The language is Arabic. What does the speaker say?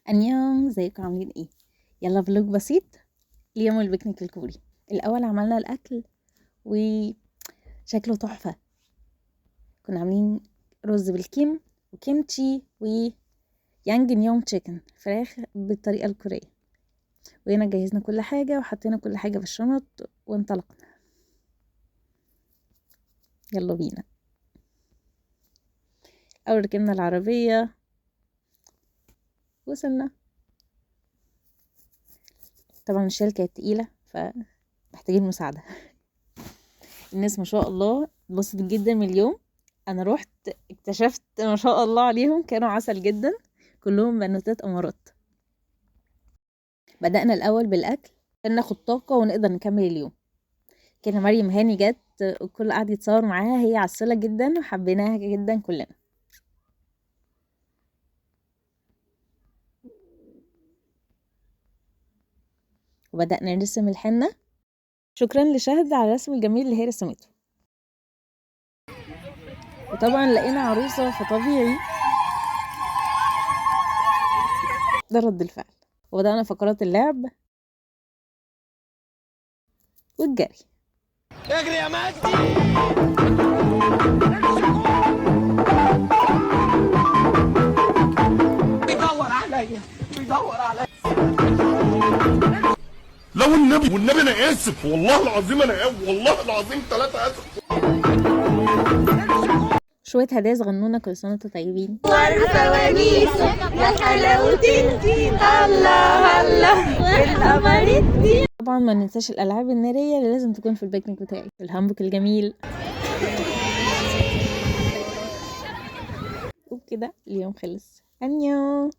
انيون، ازيكم عاملين ايه؟ يلا فلوج بسيط اليوم البيكنيك الكوري. الاول عملنا الاكل وشكله تحفه. كنا عاملين رز بالكيم وكيمتشي ويانج نيوم تشيكن، فراخ بالطريقه الكوريه. وهنا جهزنا كل حاجه وحطينا كل حاجه في الشنط وانطلقنا. يلا بينا. اول ركبنا العربيه وصلنا. طبعا الشيل كانت تقيله فمحتاجين مساعده. الناس ما شاء الله اتبسطت جدا من اليوم. انا روحت اكتشفت ما شاء الله عليهم، كانوا عسل جدا، كلهم بنوتات امارات. بدأنا الاول بالاكل عشان ناخد طاقه ونقدر نكمل اليوم. كان مريم هاني جت والكل قعد يتصور معاها، هي عسله جدا وحبيناها جدا كلنا. وبدأنا نرسم الحنه. شكرا لشهد على الرسم الجميل اللي هي رسمته. وطبعا لقينا عروسه فطبيعي ده رد الفعل. وبدأنا فقرات اللعب والجري. اجري يا مجدي. بيدور عليا. لو والنبي انا اسف، والله العظيم انا والله العظيم 3 اسف. شوية هدايا صغنونة، كل سنة وانتم طيبين. والفوانيس يا حلاوة الدين، الله الله والقمر الدين. طبعا ما ننساش الألعاب النارية اللي لازم تكون في البيكنيك بتاعي، الهامبوك الجميل. وبكده اليوم خلص. أنيو.